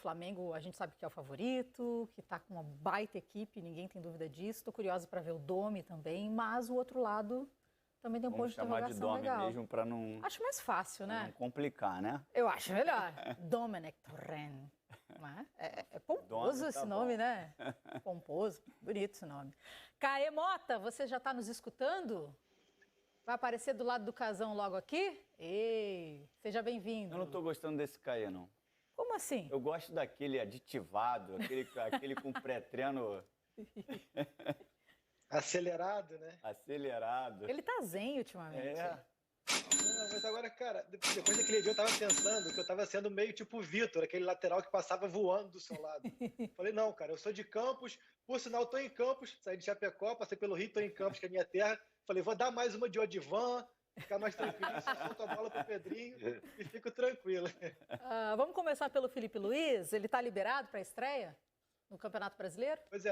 Flamengo, a gente sabe que é o favorito, que está com uma baita equipe, ninguém tem dúvida disso. Estou curiosa para ver o Domi também, mas o outro lado também tem um ponto de interrogação legal. Vamos chamar de Domi mesmo para não... Acho mais fácil, né? Não complicar, né? Eu acho melhor. Domenech Torren. É pomposo esse nome, né? Pomposo, bonito esse nome. Caê Mota, você já está nos escutando? Vai aparecer do lado do Casão logo aqui? Ei, seja bem-vindo. Eu não estou gostando desse Caê, não. Como assim? Eu gosto daquele aditivado, aquele com pré-treino... Acelerado, né? Acelerado. Ele tá zen ultimamente. Não, mas agora, cara, depois daquele dia eu tava pensando que eu tava sendo meio tipo o Vitor, aquele lateral que passava voando do seu lado. Falei, não, cara, eu sou de Campos, por sinal, tô em Campos, saí de Chapecó, passei pelo Rio, tô em Campos, que é a minha terra. Falei, vou dar mais uma de Odivan, ficar mais tranquilo, só solto a bola pro Pedrinho e fico tranquilo. Vamos começar pelo Felipe Luiz, ele tá liberado para a estreia no Campeonato Brasileiro? Pois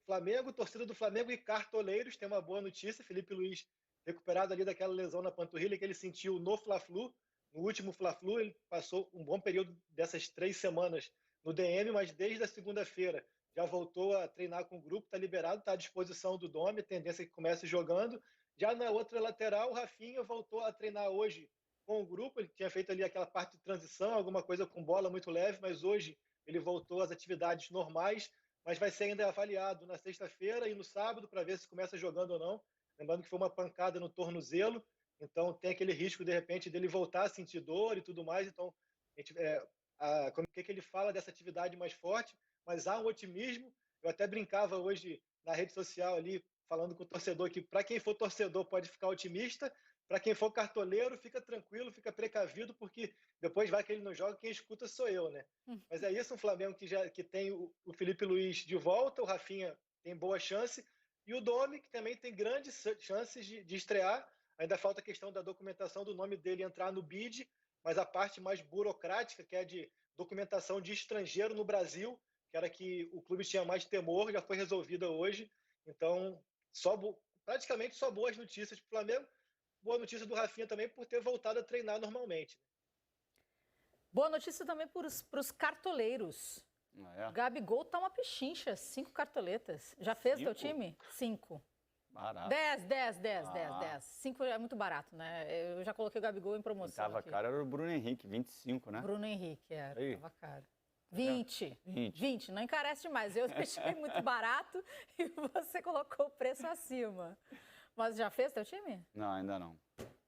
Flamengo, torcida do Flamengo e cartoleiros, tem uma boa notícia, Felipe Luiz recuperado ali daquela lesão na panturrilha que ele sentiu no Fla-Flu, no último Fla-Flu, ele passou um bom período dessas 3 semanas no DM, mas desde a segunda-feira já voltou a treinar com o grupo, está liberado, está à disposição do Domi, tendência que comece jogando. Já na outra lateral, o Rafinha voltou a treinar hoje com o grupo, ele tinha feito ali aquela parte de transição, alguma coisa com bola muito leve, mas hoje ele voltou às atividades normais, mas vai ser ainda avaliado na sexta-feira e no sábado para ver se começa jogando ou não. Lembrando que foi uma pancada no tornozelo, então tem aquele risco, de repente, dele voltar a sentir dor e tudo mais. Então, o que ele fala dessa atividade mais forte, mas há um otimismo. Eu até brincava hoje na rede social ali, falando com o torcedor que para quem for torcedor pode ficar otimista, para quem for cartoleiro fica tranquilo, fica precavido, porque depois vai que ele não joga, quem escuta sou eu, né? Mas é isso, um Flamengo que tem o Felipe Luiz de volta, o Rafinha tem boa chance, e o Domi, que também tem grandes chances de estrear. Ainda falta a questão da documentação do nome dele entrar no BID, mas a parte mais burocrática, que é de documentação de estrangeiro no Brasil, que era que o clube tinha mais temor, já foi resolvida hoje. Então, praticamente só boas notícias para o Flamengo. Boa notícia do Rafinha também por ter voltado a treinar normalmente. Boa notícia também para os cartoleiros. O Gabigol tá uma pechincha, 5 cartoletas. Já fez teu time? 5. Barato. 10. 5 é muito barato, né? Eu já coloquei o Gabigol em promoção. Tava caro, era o Bruno Henrique, 25, né? Bruno Henrique, tava caro. 20. Não encarece demais. Eu deixei muito barato e você colocou o preço acima. Mas já fez teu time? Não, ainda não.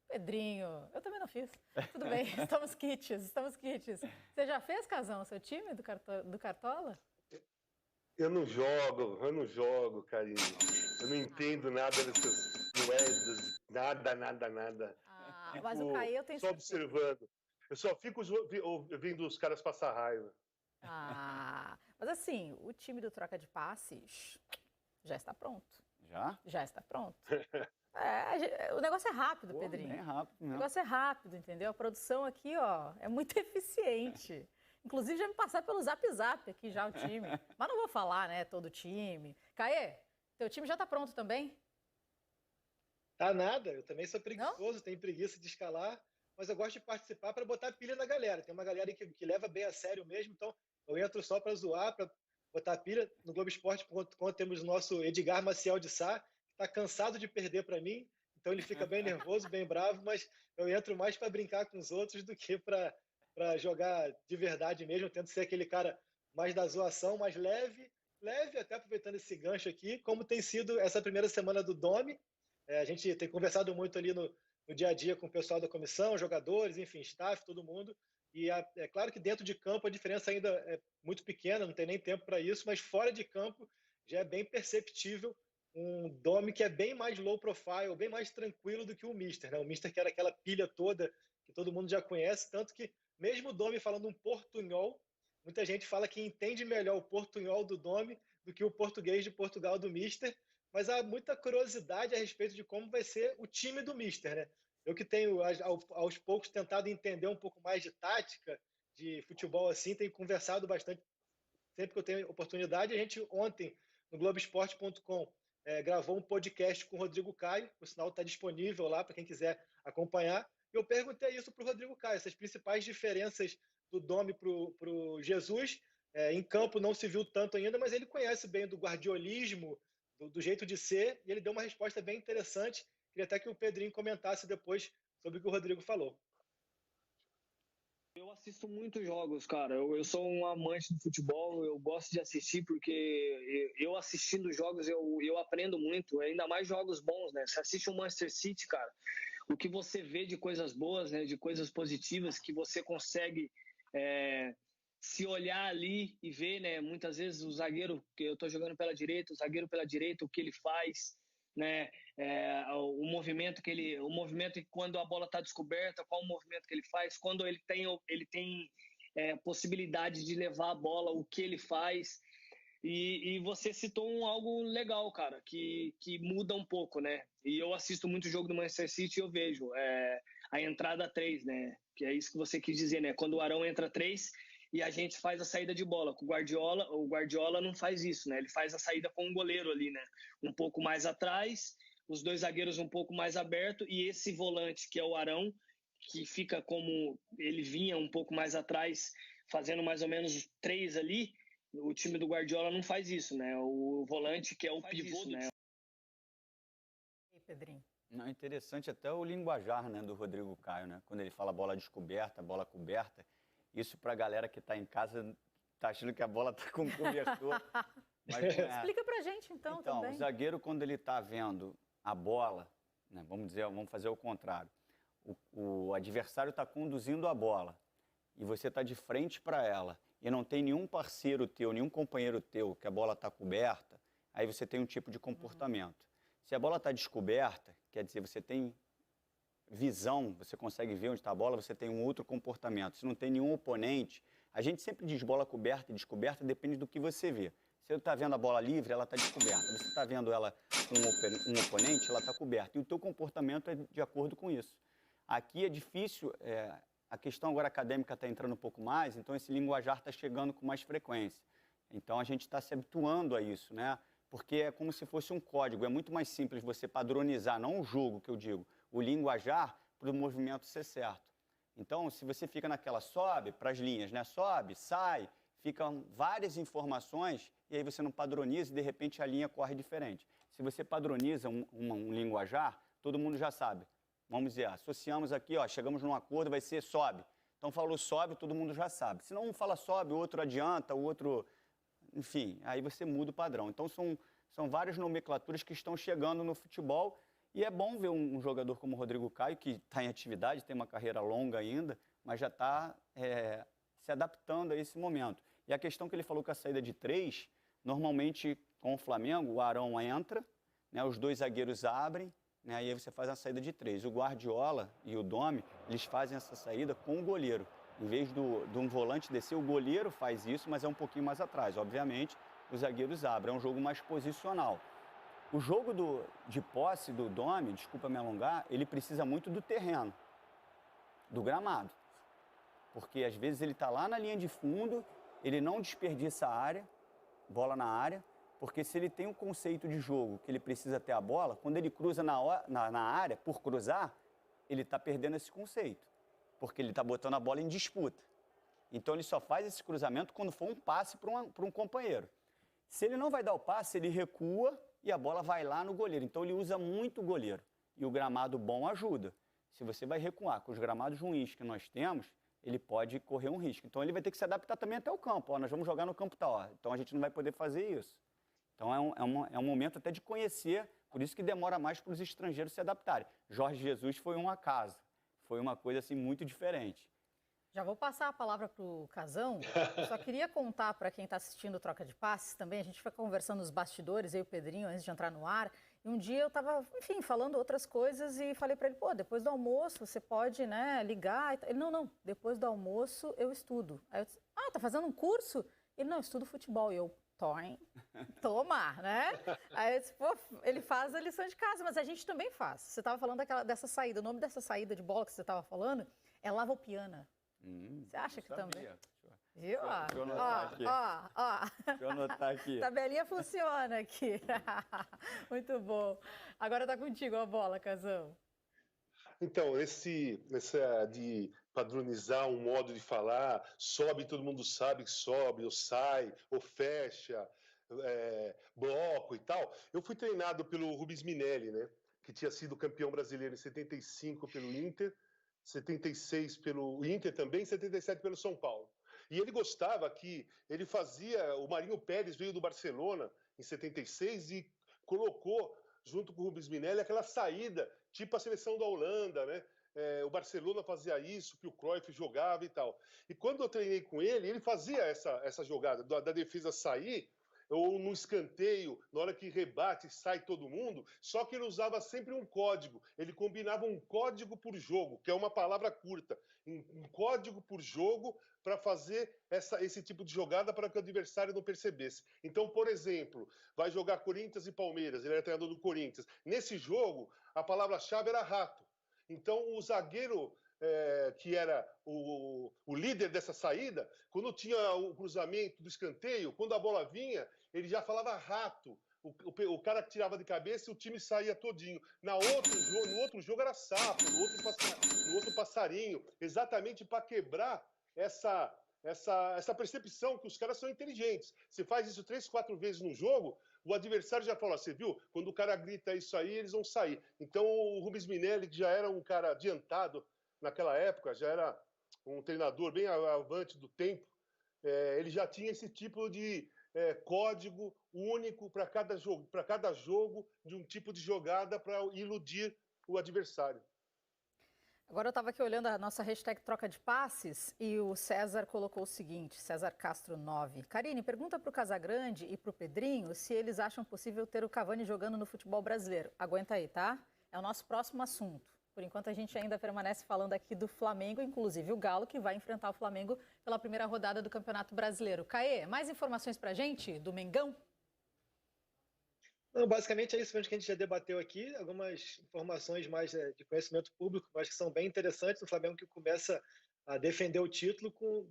Pedrinho, eu também não fiz. Tudo bem, estamos quites. Você já fez, Casão, seu time do Cartola? Eu não jogo, carinho. Eu não entendo nada dessas moedas, nada. Mas o Caê eu tenho só observando. Eu só fico ouvindo os caras passar raiva. Mas assim, o time do Troca de Passes já está pronto. Já? Já está pronto. O negócio é rápido, Pedrinho. Bem rápido, né? O negócio é rápido, entendeu? A produção aqui, é muito eficiente. Inclusive, já me passaram pelo Zap aqui já o time. Mas não vou falar, né, todo o time. Caê, teu time já está pronto também? Tá nada, eu também sou preguiçoso, tenho preguiça de escalar, mas eu gosto de participar para botar pilha na galera. Tem uma galera que leva bem a sério mesmo, então eu entro só para zoar, para botar pilha. No Globoesporte.com temos o nosso Edgar Maciel de Sá, que está cansado de perder para mim, então ele fica bem nervoso, bem bravo, mas eu entro mais para brincar com os outros do que para jogar de verdade mesmo. Eu tento ser aquele cara mais da zoação, mais leve, até aproveitando esse gancho aqui, como tem sido essa primeira semana do Domi. A gente tem conversado muito ali no dia a dia com o pessoal da comissão, jogadores, enfim, staff, todo mundo. E é claro que dentro de campo a diferença ainda é muito pequena, não tem nem tempo para isso, mas fora de campo já é bem perceptível um Domi que é bem mais low profile, bem mais tranquilo do que o Mister, né? O Mister que era aquela pilha toda que todo mundo já conhece, tanto que mesmo o Domi falando um portunhol, muita gente fala que entende melhor o portunhol do Domi do que o português de Portugal do Mister, mas há muita curiosidade a respeito de como vai ser o time do Mister, né? Eu que tenho, aos poucos, tentado entender um pouco mais de tática, de futebol assim, tenho conversado bastante, sempre que eu tenho oportunidade. A gente ontem, no Globoesporte.com, gravou um podcast com o Rodrigo Caio, o sinal está disponível lá para quem quiser acompanhar. Eu perguntei isso para o Rodrigo Caio, essas principais diferenças do Domi para o Jesus. Em campo não se viu tanto ainda, mas ele conhece bem do guardiolismo, do jeito de ser, e ele deu uma resposta bem interessante. Queria até que o Pedrinho comentasse depois sobre o que o Rodrigo falou. Eu assisto muitos jogos, cara. Eu sou um amante do futebol, eu gosto de assistir porque eu assistindo jogos eu aprendo muito, ainda mais jogos bons, né? Você assiste um Manchester City, cara, o que você vê de coisas boas, né? De coisas positivas que você consegue se olhar ali e ver, né? Muitas vezes o zagueiro, que eu tô jogando pela direita, o zagueiro pela direita, o que ele faz, né? O movimento quando a bola está descoberta, qual o movimento que ele faz, quando ele tem possibilidade de levar a bola, o que ele faz. E você citou algo legal, cara, que muda um pouco, né? E eu assisto muito o jogo do Manchester City e eu vejo a entrada 3, né? Que é isso que você quis dizer, né? Quando o Arão entra 3 e a gente faz a saída de bola. O Guardiola não faz isso, né? Ele faz a saída com o goleiro ali, né? Um pouco mais atrás, os dois zagueiros um pouco mais aberto e esse volante, que é o Arão, que fica como ele vinha um pouco mais atrás, fazendo mais ou menos 3 ali. O time do Guardiola não faz isso, né? O volante, que é o pivô, né? E aí, Pedrinho? Não, é interessante até o linguajar, né, do Rodrigo Caio, né? Quando ele fala bola descoberta, bola coberta, isso para a galera que está em casa tá achando que a bola está com cobertor. Mas não é. Explica pra gente, então, também. O zagueiro, quando ele está vendo a bola, né, vamos fazer o contrário. O adversário está conduzindo a bola e você está de frente para ela e não tem nenhum parceiro teu, nenhum companheiro teu que a bola está coberta, aí você tem um tipo de comportamento. Se a bola está descoberta, quer dizer, você tem visão, você consegue ver onde está a bola, você tem um outro comportamento. Se não tem nenhum oponente, a gente sempre diz bola coberta e descoberta, depende do que você vê. Se você está vendo a bola livre, ela está descoberta. Se você está vendo ela com um oponente, ela está coberta. E o teu comportamento é de acordo com isso. Aqui é difícil, a questão agora acadêmica está entrando um pouco mais, então esse linguajar está chegando com mais frequência. Então a gente está se habituando a isso, né? Porque é como se fosse um código, é muito mais simples você padronizar, não o jogo que eu digo, o linguajar para o movimento ser certo. Então, se você fica naquela sobe para as linhas, né? Sobe, sai, ficam várias informações e aí você não padroniza e de repente a linha corre diferente. Se você padroniza um linguajar, todo mundo já sabe. Vamos dizer, associamos aqui, ó, chegamos num acordo, vai ser sobe. Então falou sobe, todo mundo já sabe. Se não um fala sobe, o outro adianta, o outro... Enfim, aí você muda o padrão. Então são várias nomenclaturas que estão chegando no futebol e é bom ver um jogador como o Rodrigo Caio, que está em atividade, tem uma carreira longa ainda, mas já está se adaptando a esse momento. E a questão que ele falou com a saída de 3, normalmente com o Flamengo, o Arão entra, né, os dois zagueiros abrem, né, e aí você faz a saída de 3. O Guardiola e o Domi, eles fazem essa saída com o goleiro. Em vez de um volante descer, o goleiro faz isso, mas é um pouquinho mais atrás. Obviamente, os zagueiros abrem. É um jogo mais posicional. O jogo de posse do Domi, desculpa me alongar, ele precisa muito do terreno, do gramado. Porque às vezes ele está lá na linha de fundo, ele não desperdiça a área, bola na área, porque se ele tem um conceito de jogo que ele precisa ter a bola, quando ele cruza na área, por cruzar, ele está perdendo esse conceito. Porque ele está botando a bola em disputa. Então ele só faz esse cruzamento quando for um passe para um companheiro. Se ele não vai dar o passe, ele recua e a bola vai lá no goleiro. Então ele usa muito o goleiro. E o gramado bom ajuda. Se você vai recuar com os gramados ruins que nós temos, ele pode correr um risco. Então ele vai ter que se adaptar também até o campo. Ó, nós vamos jogar no campo tal. Então a gente não vai poder fazer isso. Então é um momento até de conhecer, por isso que demora mais para os estrangeiros se adaptarem. Jorge Jesus foi um acaso. Foi uma coisa assim muito diferente. Já vou passar a palavra para o Casão. Só queria contar para quem está assistindo o Troca de Passes também. A gente foi conversando nos bastidores, eu e o Pedrinho, antes de entrar no ar. E um dia eu estava, enfim, falando outras coisas e falei para ele, pô, depois do almoço você pode, né, ligar. Ele, não, depois do almoço eu estudo. Aí eu disse, tá fazendo um curso? Ele, não, eu estudo futebol. E eu, toma, né? Aí eu disse, pô, ele faz a lição de casa, mas a gente também faz. Você estava falando dessa saída, o nome dessa saída de bola que você estava falando é lavopiana. Você acha que também? Viu? Deixa eu anotar aqui. Deixa eu anotar aqui. Tabelinha funciona aqui. Muito bom. Agora tá contigo a bola, Casão. Então, essa de padronizar um modo de falar, sobe, todo mundo sabe que sobe, ou sai, ou fecha, bloco e tal. Eu fui treinado pelo Rubens Minelli, né, que tinha sido campeão brasileiro em 75 pelo Inter, 76 pelo Inter também, 77 pelo São Paulo. E ele gostava que ele fazia... O Marinho Pérez veio do Barcelona em 76 e colocou, junto com o Rubens Minelli, aquela saída, tipo a seleção da Holanda, né? O Barcelona fazia isso, que o Cruyff jogava e tal. E quando eu treinei com ele, ele fazia essa jogada da defesa sair, ou no escanteio, na hora que rebate, sai todo mundo, só que ele usava sempre um código. Ele combinava um código por jogo, que é uma palavra curta. Um código por jogo para fazer esse tipo de jogada para que o adversário não percebesse. Então, por exemplo, vai jogar Corinthians e Palmeiras, ele era treinador do Corinthians. Nesse jogo, a palavra-chave era rato. Então, o zagueiro... que era o líder dessa saída, quando tinha o cruzamento do escanteio, quando a bola vinha, ele já falava rato. O cara que tirava de cabeça e o time saía todinho. No outro jogo era sapo, no outro passarinho, exatamente para quebrar essa percepção que os caras são inteligentes. Você faz isso 3, 4 vezes no jogo, o adversário já fala, você viu? Quando o cara grita isso aí, eles vão sair. Então o Rubens Minelli, que já era um cara adiantado naquela época, já era um treinador bem avante do tempo, ele já tinha esse tipo de código único para cada jogo, de um tipo de jogada para iludir o adversário. Agora eu estava aqui olhando a nossa hashtag troca de passes e o César colocou o seguinte, César Castro 9. Karine, pergunta para o Casagrande e para o Pedrinho se eles acham possível ter o Cavani jogando no futebol brasileiro. Aguenta aí, tá? É o nosso próximo assunto. Por enquanto, a gente ainda permanece falando aqui do Flamengo, inclusive o Galo, que vai enfrentar o Flamengo pela primeira rodada do Campeonato Brasileiro. Caê, mais informações pra gente do Mengão? Não, basicamente é isso mesmo que a gente já debateu aqui, algumas informações mais de conhecimento público, mas que são bem interessantes. O Flamengo que começa a defender o título com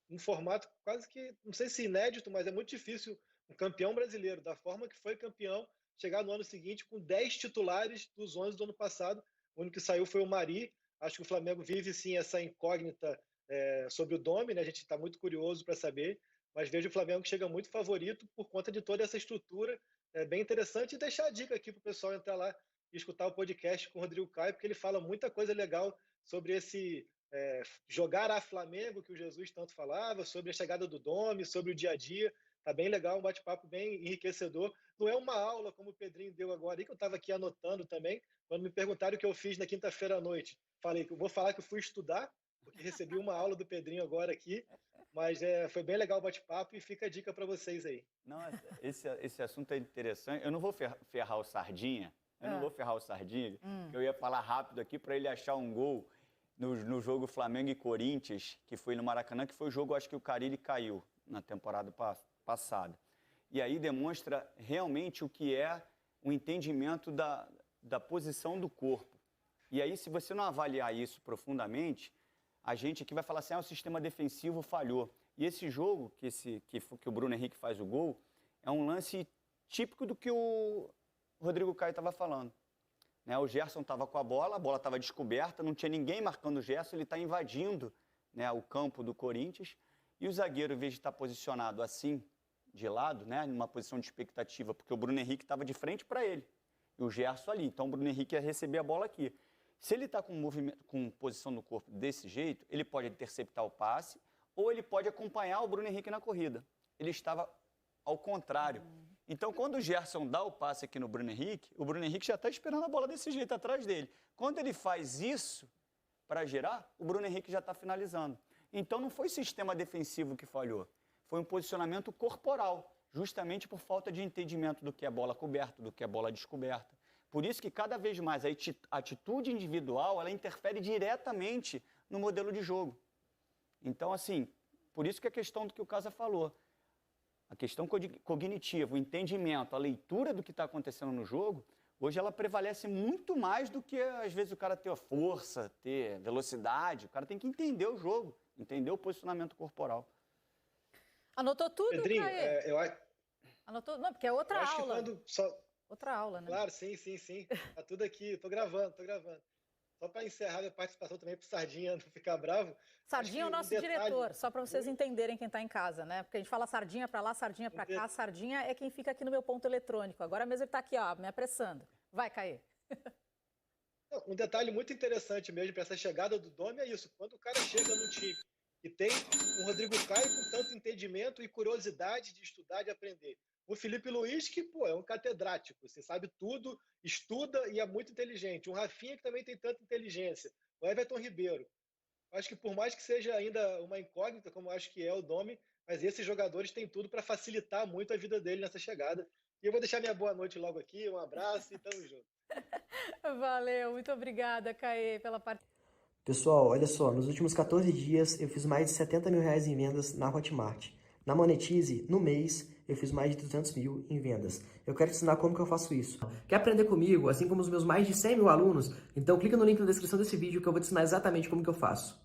um formato quase que, não sei se inédito, mas é muito difícil um campeão brasileiro, da forma que foi campeão, chegar no ano seguinte com 10 titulares dos 11 do ano passado. O único que saiu foi o Mari. Acho que o Flamengo vive, sim, essa incógnita sobre o Domi, né? A gente está muito curioso para saber, mas vejo o Flamengo que chega muito favorito por conta de toda essa estrutura. É bem interessante. E deixar a dica aqui para o pessoal entrar lá e escutar o podcast com o Rodrigo Caio, porque ele fala muita coisa legal sobre esse jogar a Flamengo, que o Jesus tanto falava, sobre a chegada do Domi, sobre o dia a dia. Tá bem legal, um bate-papo bem enriquecedor. Não é uma aula como o Pedrinho deu agora, que eu estava aqui anotando também. Quando me perguntaram o que eu fiz na quinta-feira à noite, falei que eu vou falar que eu fui estudar, porque recebi uma aula do Pedrinho agora aqui. Mas foi bem legal o bate-papo e fica a dica para vocês aí. Não, esse assunto é interessante. Eu não vou ferrar o Sardinha. Eu ia falar rápido aqui para ele achar um gol no jogo Flamengo e Corinthians, que foi no Maracanã, que foi o jogo, acho que o Carille caiu na temporada passada. E aí demonstra realmente o que é o entendimento da posição do corpo. E aí, se você não avaliar isso profundamente, a gente aqui vai falar assim, o sistema defensivo falhou. E esse jogo, que o Bruno Henrique faz o gol, é um lance típico do que o Rodrigo Caio estava falando. Né? O Gerson estava com a bola estava descoberta, não tinha ninguém marcando o Gerson, ele está invadindo, né, o campo do Corinthians, e o zagueiro, em vez de estar posicionado assim, de lado, né, numa posição de expectativa, porque o Bruno Henrique estava de frente para ele, e o Gerson ali, então o Bruno Henrique ia receber a bola aqui. Se ele está com posição no corpo desse jeito, ele pode interceptar o passe, ou ele pode acompanhar o Bruno Henrique na corrida. Ele estava ao contrário. Então, quando o Gerson dá o passe aqui no Bruno Henrique, o Bruno Henrique já está esperando a bola desse jeito atrás dele. Quando ele faz isso para gerar, o Bruno Henrique já está finalizando. Então, não foi o sistema defensivo que falhou, foi um posicionamento corporal, justamente por falta de entendimento do que é bola coberta, do que é bola descoberta. Por isso que cada vez mais a atitude individual, ela interfere diretamente no modelo de jogo. Então, assim, por isso que a questão do que o Casa falou, a questão cognitiva, o entendimento, a leitura do que está acontecendo no jogo, hoje ela prevalece muito mais do que, às vezes, o cara ter força, ter velocidade. O cara tem que entender o jogo, entender o posicionamento corporal. Anotou tudo, Pedrinho, Anotou? Não, porque é outra acho aula. Que quando só... Outra aula, né? Claro, sim. Tá tudo aqui, tô gravando. só para encerrar minha participação também, para o Sardinha não ficar bravo. Sardinha é o nosso diretor, só para vocês entenderem quem está em casa, né? Porque a gente fala sardinha para lá, sardinha para cá, sardinha é quem fica aqui no meu ponto eletrônico. Agora mesmo ele está aqui, ó, me apressando. Vai, Caê. Um detalhe muito interessante mesmo para essa chegada do Domi é isso. Quando o cara chega no time e tem um Rodrigo Caio com tanto entendimento e curiosidade de estudar, de aprender. O Felipe Luiz, que pô, é um catedrático, você sabe tudo, estuda e é muito inteligente. Um Rafinha, que também tem tanta inteligência. O Everton Ribeiro. Acho que por mais que seja ainda uma incógnita, como acho que é o Domi, mas esses jogadores têm tudo para facilitar muito a vida dele nessa chegada. E eu vou deixar minha boa noite logo aqui, um abraço e tamo junto. Valeu, muito obrigada, Caê, pela participação. Pessoal, olha só, nos últimos 14 dias eu fiz mais de 70 mil reais em vendas na Hotmart. Na Monetize, no mês, eu fiz mais de 200 mil em vendas. Eu quero te ensinar como que eu faço isso. Quer aprender comigo, assim como os meus mais de 100 mil alunos? Então clica no link na descrição desse vídeo que eu vou te ensinar exatamente como que eu faço.